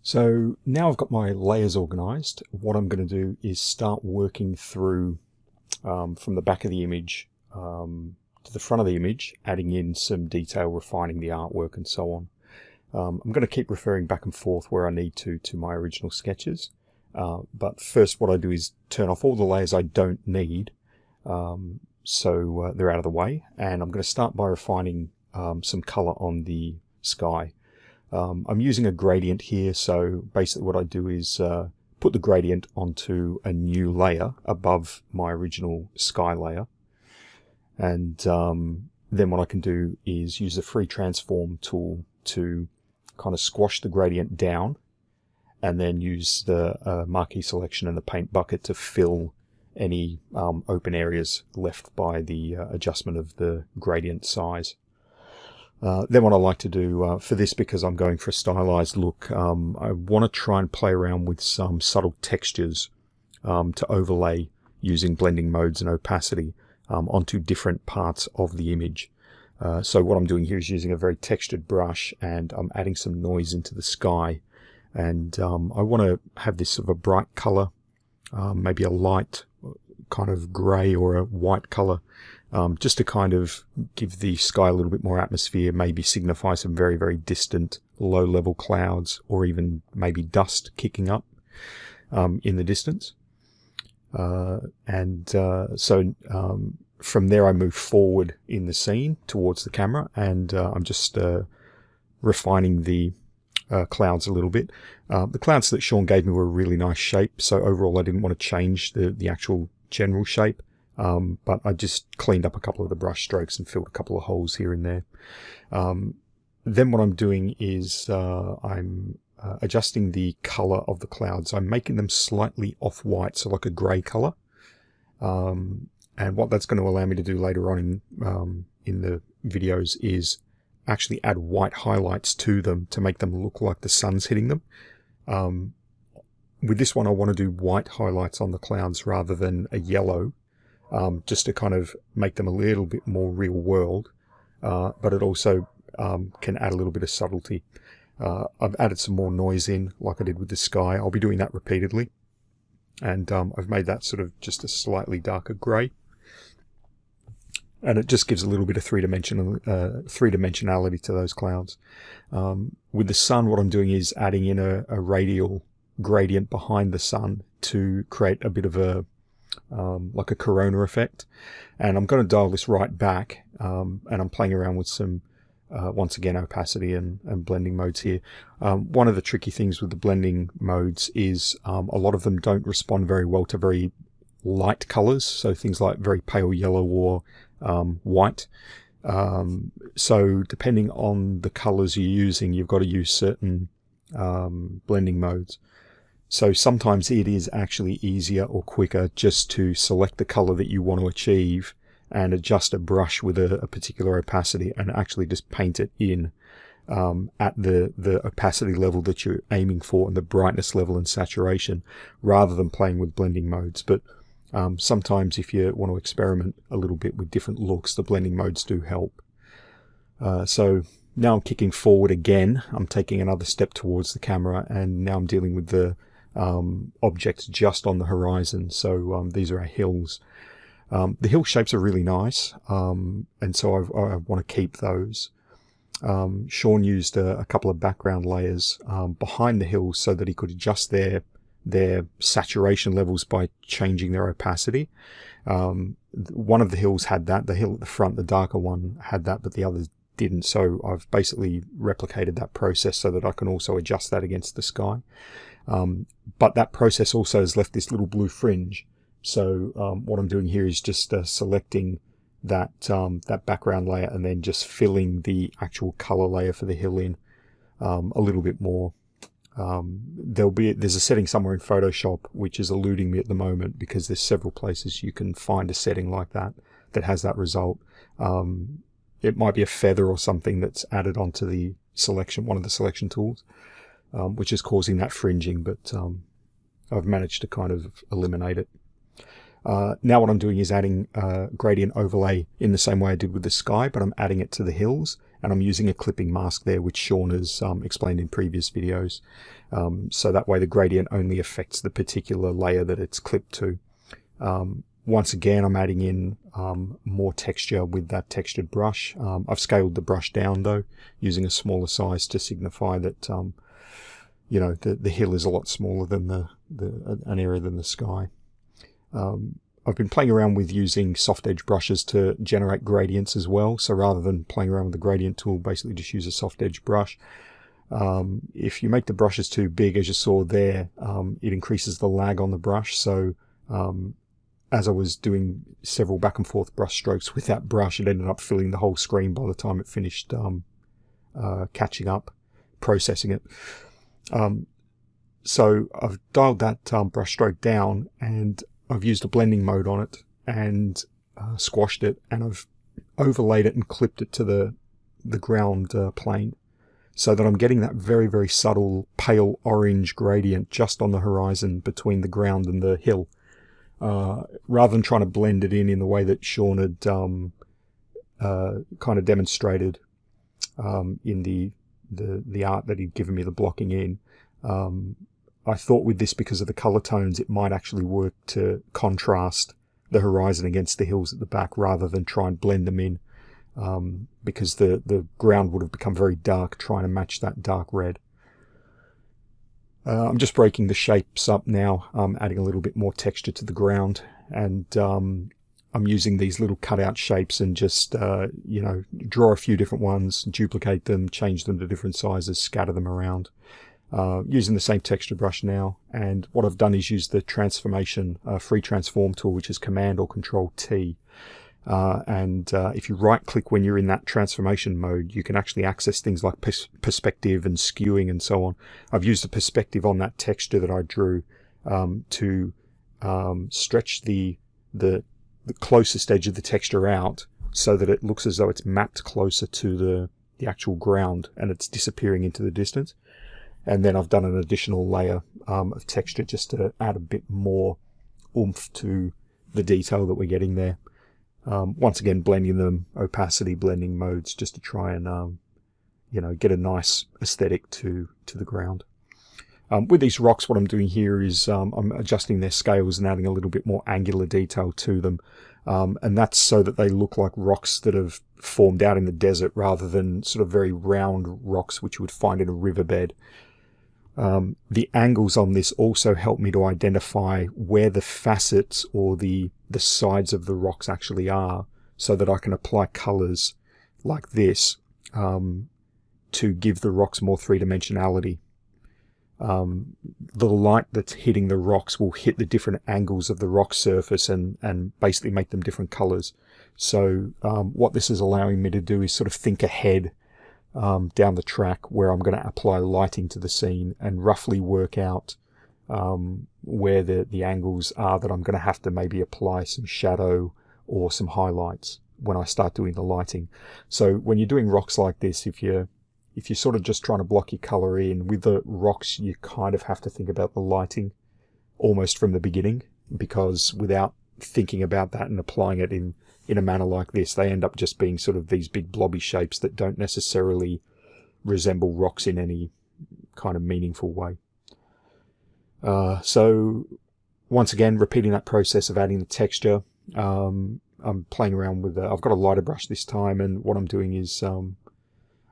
So now I've got my layers organized. What I'm going to do is start working through from the back of the image to the front of the image, adding in some detail, refining the artwork and so on. I'm going to keep referring back and forth where I need to my original sketches. But first what I do is turn off all the layers I don't need, so they're out of the way. And I'm going to start by refining some color on the sky. I'm using a gradient here, so basically what I do is put the gradient onto a new layer above my original sky layer. And then what I can do is use the free transform tool to kind of squash the gradient down, and then use the marquee selection and the paint bucket to fill any open areas left by the adjustment of the gradient size. Then what I like to do for this, because I'm going for a stylized look, I want to try and play around with some subtle textures to overlay using blending modes and opacity onto different parts of the image. So what I'm doing here is using a very textured brush, and I'm adding some noise into the sky. And I want to have this sort of a bright color, maybe a light kind of grey or a white color, just to kind of give the sky a little bit more atmosphere, maybe signify some very, very distant low-level clouds, or even maybe dust kicking up in the distance. So from there I move forward in the scene towards the camera, and I'm just refining the clouds a little bit. The clouds that Sean gave me were a really nice shape, so overall I didn't want to change the actual general shape, but I just cleaned up a couple of the brush strokes and filled a couple of holes here and there. Then what I'm doing is I'm adjusting the color of the clouds. I'm making them slightly off-white, so like a grey color. And what that's going to allow me to do later on in the videos is actually add white highlights to them to make them look like the sun's hitting them. With this one I want to do white highlights on the clouds rather than a yellow, just to kind of make them a little bit more real world, but it also can add a little bit of subtlety. I've added some more noise in, like I did with the sky. I'll be doing that repeatedly, and I've made that sort of just a slightly darker grey, and it just gives a little bit of three-dimensionality to those clouds. With the sun, what I'm doing is adding in a radial gradient behind the sun to create a bit of a like a corona effect, and I'm going to dial this right back, and I'm playing around with some once again opacity and blending modes here. One of the tricky things with the blending modes is a lot of them don't respond very well to very light colors, so things like very pale yellow or white. So depending on the colors you're using, you've got to use certain blending modes. So sometimes it is actually easier or quicker just to select the color that you want to achieve and adjust a brush with a particular opacity and actually just paint it in at the opacity level that you're aiming for and the brightness level and saturation, rather than playing with blending modes. But sometimes if you want to experiment a little bit with different looks, the blending modes do help. So now I'm kicking forward again. I'm taking another step towards the camera, and now I'm dealing with the objects just on the horizon. So these are our hills. The hill shapes are really nice, and so I want to keep those. Sean used a couple of background layers behind the hills so that he could adjust their saturation levels by changing their opacity. One of the hills had that. The hill at the front, the darker one, had that, but the others didn't. So I've basically replicated that process so that I can also adjust that against the sky. But that process also has left this little blue fringe. So what I'm doing here is just selecting that background layer and then just filling the actual color layer for the hill in a little bit more. There's a setting somewhere in Photoshop which is eluding me at the moment, because there's several places you can find a setting like that has that result. It might be a feather or something that's added onto the selection, one of the selection tools, which is causing that fringing, but I've managed to kind of eliminate it. Now what I'm doing is adding gradient overlay in the same way I did with the sky, but I'm adding it to the hills, and I'm using a clipping mask there, which Sean has explained in previous videos. So that way the gradient only affects the particular layer that it's clipped to. Once again, I'm adding in more texture with that textured brush. I've scaled the brush down though, using a smaller size to signify that you know, the hill is a lot smaller than an area than the sky. I've been playing around with using soft edge brushes to generate gradients as well. So rather than playing around with the gradient tool, basically just use a soft edge brush. If you make the brushes too big, as you saw there, it increases the lag on the brush. So as I was doing several back and forth brush strokes with that brush, it ended up filling the whole screen by the time it finished catching up, processing it. So I've dialed that brush stroke down, and I've used a blending mode on it and squashed it, and I've overlaid it and clipped it to the ground plane, so that I'm getting that very, very subtle pale orange gradient just on the horizon between the ground and the hill. Rather than trying to blend it in the way that Sean had kind of demonstrated in the art that he'd given me the blocking in. I thought with this, because of the color tones, it might actually work to contrast the horizon against the hills at the back rather than try and blend them in, because the ground would have become very dark trying to match that dark red. I'm just breaking the shapes up now, adding a little bit more texture to the ground, and I'm using these little cutout shapes and just, you know, draw a few different ones, duplicate them, change them to different sizes, scatter them around, using the same texture brush now. And what I've done is use the transformation, free transform tool, which is Command or Control T. If you right click when you're in that transformation mode, you can actually access things like perspective and skewing and so on. I've used the perspective on that texture that I drew to stretch the closest edge of the texture out so that it looks as though it's mapped closer to the actual ground and it's disappearing into the distance. And then I've done an additional layer of texture just to add a bit more oomph to the detail that we're getting there. Once again, blending them, opacity blending modes, just to try and you know, get a nice aesthetic to the ground. With these rocks, what I'm doing here is I'm adjusting their scales and adding a little bit more angular detail to them, and that's so that they look like rocks that have formed out in the desert rather than sort of very round rocks which you would find in a riverbed. The angles on this also help me to identify where the facets or the sides of the rocks actually are, so that I can apply colors like this to give the rocks more three-dimensionality. The light that's hitting the rocks will hit the different angles of the rock surface and basically make them different colors. So what this is allowing me to do is sort of think ahead down the track where I'm going to apply lighting to the scene and roughly work out where the angles are that I'm going to have to maybe apply some shadow or some highlights when I start doing the lighting. So when you're doing rocks like this, if you're sort of just trying to block your color in with the rocks, you kind of have to think about the lighting almost from the beginning, because without thinking about that and applying it in a manner like this, they end up just being sort of these big blobby shapes that don't necessarily resemble rocks in any kind of meaningful way. So once again, repeating that process of adding the texture. I'm playing around with I've got a lighter brush this time, and what I'm doing is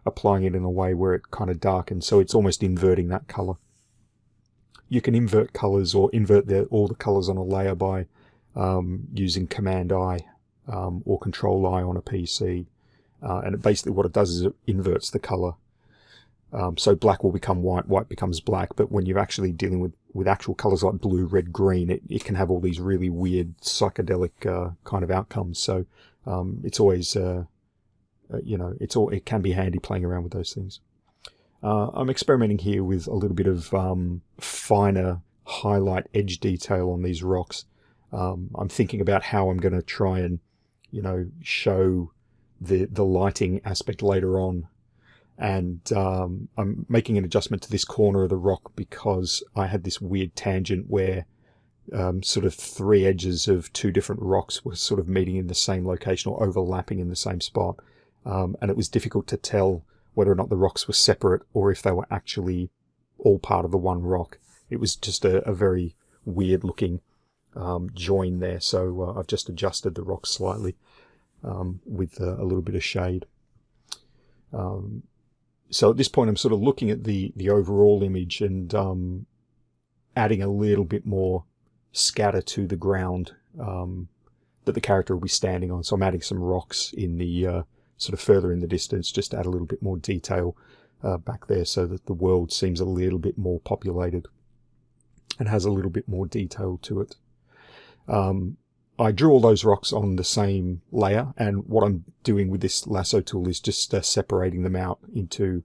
applying it in a way where it kind of darkens, so it's almost inverting that color. You can invert colors or invert all the colors on a layer by using Command I or Control I on a PC, and basically what it does is it inverts the color. So black will become white, white becomes black, but when you're actually dealing with actual colors like blue, red, green, it can have all these really weird psychedelic kind of outcomes. So it's always you know, it can be handy playing around with those things. I'm experimenting here with a little bit of finer highlight edge detail on these rocks. I'm thinking about how I'm going to try and, you know, show the lighting aspect later on. And I'm making an adjustment to this corner of the rock because I had this weird tangent where sort of three edges of two different rocks were sort of meeting in the same location or overlapping in the same spot. And it was difficult to tell whether or not the rocks were separate or if they were actually all part of the one rock. It was just a very weird looking join there. So I've just adjusted the rocks slightly with a little bit of shade. So at this point I'm sort of looking at the overall image and adding a little bit more scatter to the ground that the character will be standing on. So I'm adding some rocks in the sort of further in the distance, just to add a little bit more detail back there so that the world seems a little bit more populated and has a little bit more detail to it. I drew all those rocks on the same layer, and what I'm doing with this lasso tool is just separating them out into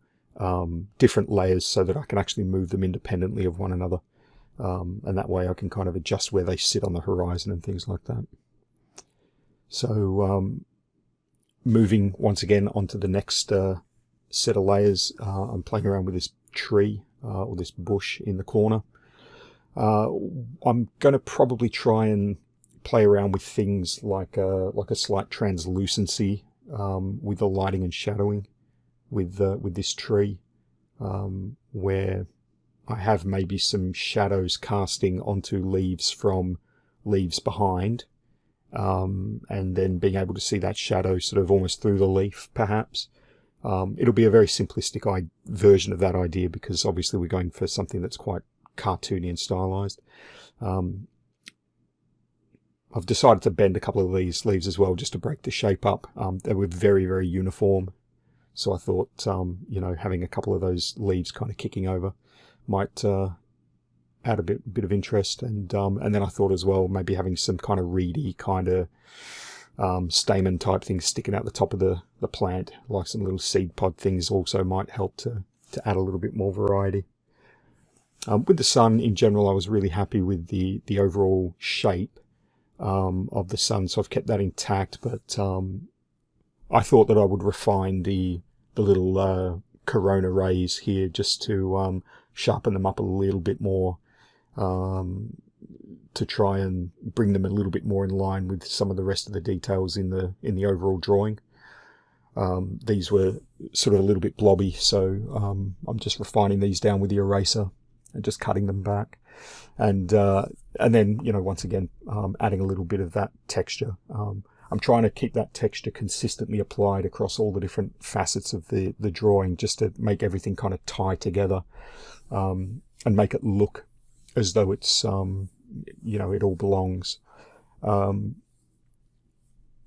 different layers so that I can actually move them independently of one another. And that way I can kind of adjust where they sit on the horizon and things like that. So moving once again onto the next set of layers, I'm playing around with this tree or this bush in the corner. I'm going to probably try and play around with things like a slight translucency with the lighting and shadowing with this tree, where I have maybe some shadows casting onto leaves from leaves behind, and then being able to see that shadow sort of almost through the leaf, perhaps. It'll be a very simplistic version of that idea, because obviously we're going for something that's quite cartoony and stylized. I've decided to bend a couple of these leaves as well, just to break the shape up. They were very, very uniform. So I thought, having a couple of those leaves kind of kicking over might add a bit of interest. And then I thought as well, maybe having some kind of reedy kind of stamen type things sticking out the top of the plant, like some little seed pod things, also might help to add a little bit more variety. With the sun in general, I was really happy with the overall shape of the sun, so I've kept that intact, but I thought that I would refine the little corona rays here just to sharpen them up a little bit more, to try and bring them a little bit more in line with some of the rest of the details in the overall drawing. These were sort of a little bit blobby, so I'm just refining these down with the eraser and just cutting them back, and then once again adding a little bit of that texture. I'm trying to keep that texture consistently applied across all the different facets of the drawing, just to make everything kind of tie together, and make it look as though it's it all belongs.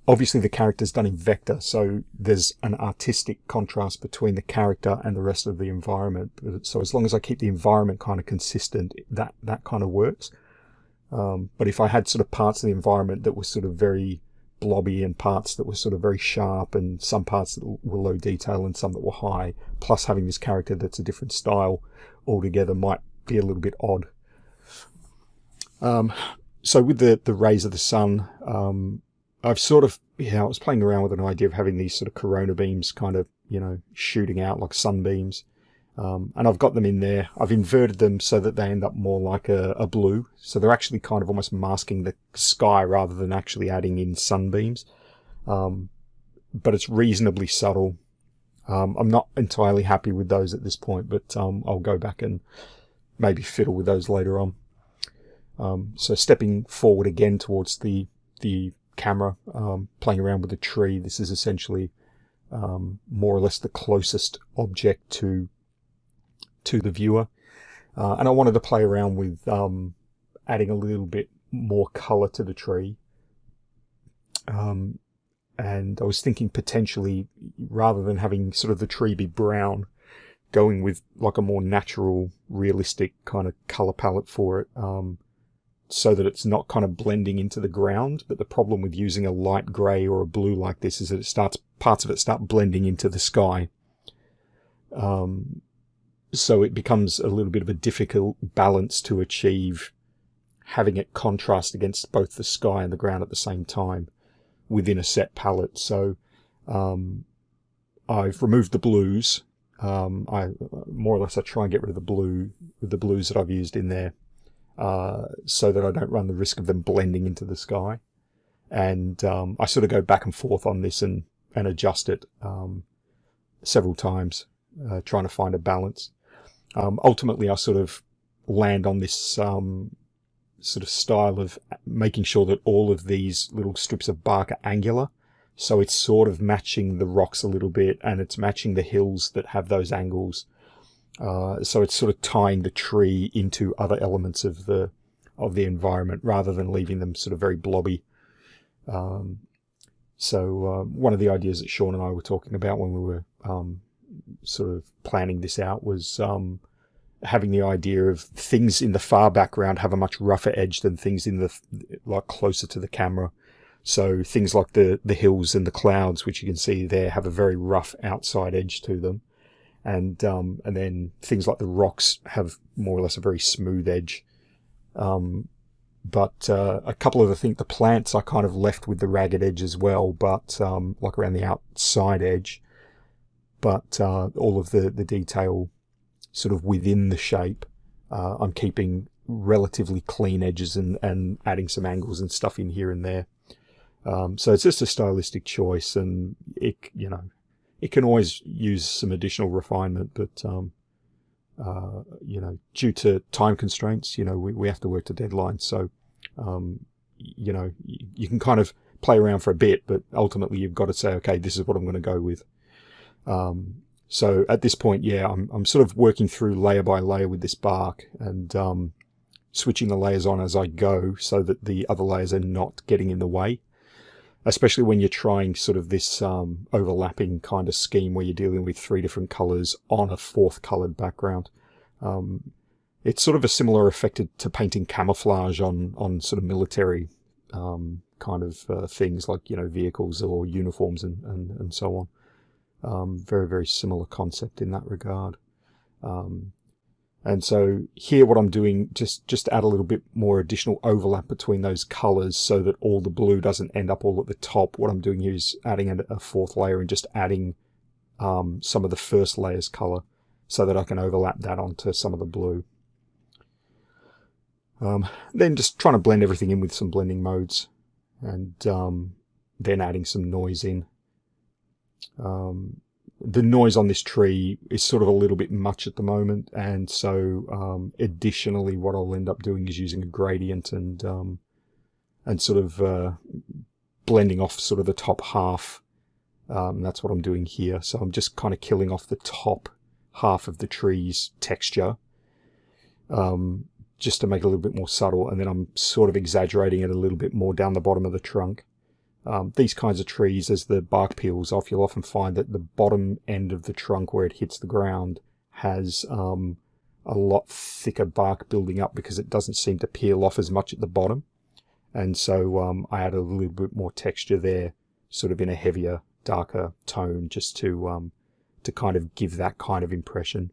Obviously the character's done in vector, so there's an artistic contrast between the character and the rest of the environment. So as long as I keep the environment kind of consistent, that kind of works. But if I had sort of parts of the environment that were sort of very blobby and parts that were sort of very sharp and some parts that were low detail and some that were high, plus having this character that's a different style altogether might be a little bit odd. So with the rays of the sun, I've sort of, I was playing around with an idea of having these sort of corona beams kind of, shooting out like sunbeams. And I've got them in there. I've inverted them so that they end up more like a blue. So they're actually kind of almost masking the sky rather than actually adding in sunbeams. But it's reasonably subtle. I'm not entirely happy with those at this point, but I'll go back and maybe fiddle with those later on. So stepping forward again towards the camera, playing around with the tree. This is essentially more or less the closest object to the viewer, and I wanted to play around with adding a little bit more color to the tree, and I was thinking potentially, rather than having sort of the tree be brown, going with like a more natural, realistic kind of color palette for it, so that it's not kind of blending into the ground. But the problem with using a light gray or a blue like this is that parts of it start blending into the sky. So it becomes a little bit of a difficult balance to achieve, having it contrast against both the sky and the ground at the same time within a set palette. So I've removed the blues. I more or less try and get rid of the blues that I've used in there. so that I don't run the risk of them blending into the sky. And I sort of go back and forth on this and adjust it several times, trying to find a balance. Ultimately, I sort of land on this sort of style of making sure that all of these little strips of bark are angular. So it's sort of matching the rocks a little bit, and it's matching the hills that have those angles. So it's sort of tying the tree into other elements of the environment rather than leaving them sort of very blobby. So one of the ideas that Sean and I were talking about when we were sort of planning this out was having the idea of things in the far background have a much rougher edge than things in the like closer to the camera. So things like the hills and the clouds, which you can see there, have a very rough outside edge to them, and then things like the rocks have more or less a very smooth edge. But a couple of the plants I kind of left with the ragged edge as well, but like around the outside edge. But all of the detail sort of within the shape, I'm keeping relatively clean edges and adding some angles and stuff in here and there. So it's just a stylistic choice, and it can always use some additional refinement, but due to time constraints, we have to work to deadlines. So, you can kind of play around for a bit, but ultimately you've got to say, okay, this is what I'm going to go with. So at this point, I'm sort of working through layer by layer with this bark, and switching the layers on as I go so that the other layers are not getting in the way, especially when you're trying sort of this overlapping kind of scheme where you're dealing with 3 different colors on a 4th colored background. It's sort of a similar effect to painting camouflage on sort of military kind of things like, vehicles or uniforms and so on. Very, very similar concept in that regard. And so here what I'm doing, just to add a little bit more additional overlap between those colors so that all the blue doesn't end up all at the top. What I'm doing here is adding a 4th layer and just adding some of the first layer's color so that I can overlap that onto some of the blue. Then just trying to blend everything in with some blending modes, and then adding some noise in. The noise on this tree is sort of a little bit much at the moment, and so additionally what I'll end up doing is using a gradient and sort of blending off sort of the top half. That's what I'm doing here. So I'm just kind of killing off the top half of the tree's texture, just to make it a little bit more subtle, and then I'm sort of exaggerating it a little bit more down the bottom of the trunk. These kinds of trees, as the bark peels off, you'll often find that the bottom end of the trunk where it hits the ground has a lot thicker bark building up because it doesn't seem to peel off as much at the bottom. And so I add a little bit more texture there, sort of in a heavier, darker tone, just to kind of give that kind of impression.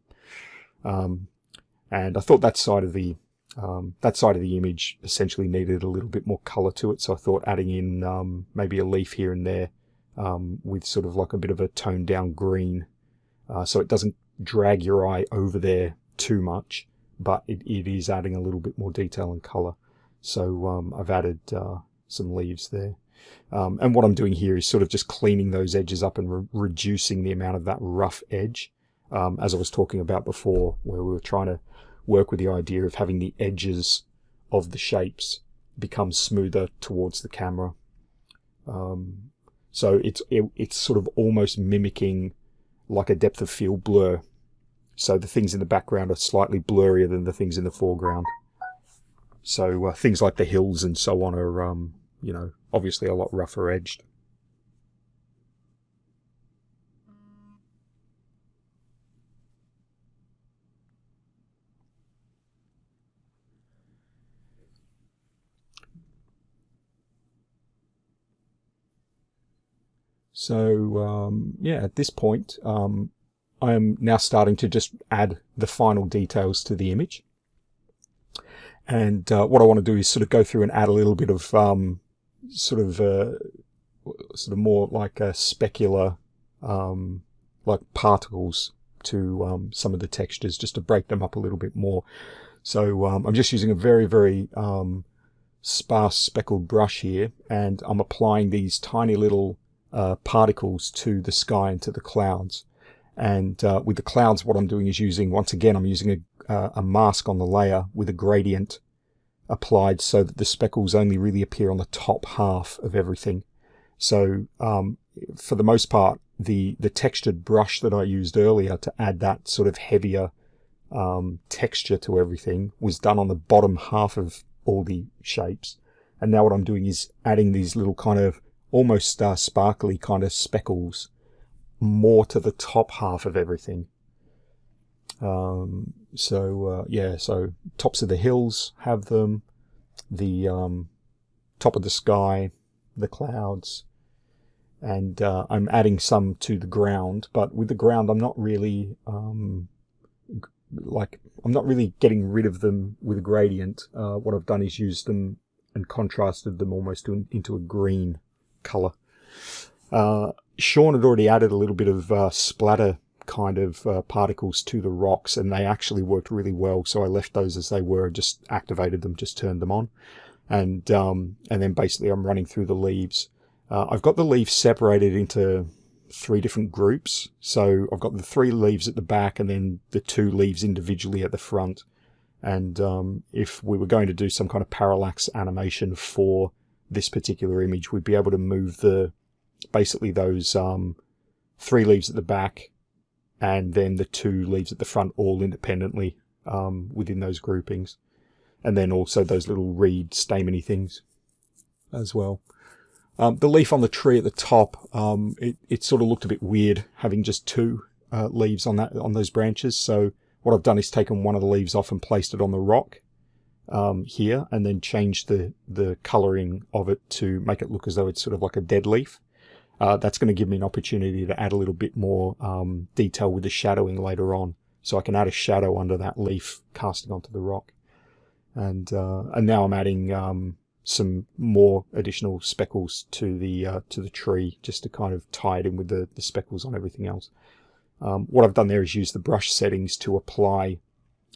And I thought that side of the image essentially needed a little bit more color to it, so I thought adding in maybe a leaf here and there with sort of like a bit of a toned down green, so it doesn't drag your eye over there too much, but it is adding a little bit more detail and color. So I've added some leaves there. And what I'm doing here is sort of just cleaning those edges up and reducing the amount of that rough edge, as I was talking about before, where we were trying to work with the idea of having the edges of the shapes become smoother towards the camera. So it's sort of almost mimicking like a depth of field blur. So the things in the background are slightly blurrier than the things in the foreground. So things like the hills and so on are, obviously a lot rougher edged. So, at this point, I am now starting to just add the final details to the image. And what I want to do is sort of go through and add a little bit of sort of more like a specular, like particles to some of the textures, just to break them up a little bit more. So I'm just using a very, very sparse speckled brush here, and I'm applying these tiny little particles to the sky and to the clouds. And with the clouds, what I'm doing is once again, I'm using a mask on the layer with a gradient applied so that the speckles only really appear on the top half of everything. So for the most part, the textured brush that I used earlier to add that sort of heavier texture to everything was done on the bottom half of all the shapes. And now what I'm doing is adding these little kind of almost sparkly kind of speckles more to the top half of everything. So tops of the hills have them, the top of the sky, the clouds, and I'm adding some to the ground. But with the ground, I'm not really getting rid of them with a gradient. What I've done is used them and contrasted them almost into a green color. Sean had already added a little bit of splatter kind of particles to the rocks, and they actually worked really well. So I left those as they were, just activated them, just turned them on, and then basically I'm running through the leaves. I've got the leaves separated into 3 different groups. So I've got the 3 leaves at the back and then the 2 leaves individually at the front. And if we were going to do some kind of parallax animation for this particular image, we'd be able to move basically those 3 leaves at the back and then the 2 leaves at the front all independently within those groupings. And then also those little reed stameny things as well. The leaf on the tree at the top, it sort of looked a bit weird having just 2 leaves on those branches. So what I've done is taken one of the leaves off and placed it on the rock here, and then changed the colouring of it to make it look as though it's sort of like a dead leaf. That's going to give me an opportunity to add a little bit more detail with the shadowing later on, so I can add a shadow under that leaf casting onto the rock. And now I'm adding some more additional speckles to the tree, just to kind of tie it in with the speckles on everything else. What I've done there is use the brush settings to apply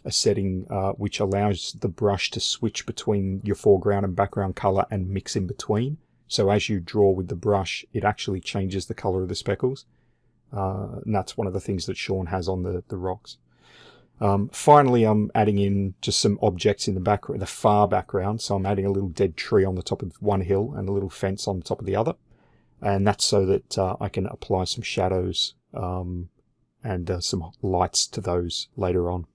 a setting which allows the brush to switch between your foreground and background color and mix in between. So as you draw with the brush, it actually changes the color of the speckles. And that's one of the things that Sean has on the rocks. Finally, I'm adding in just some objects in the far background. So I'm adding a little dead tree on the top of one hill and a little fence on the top of the other. And that's so that I can apply some shadows and some lights to those later on.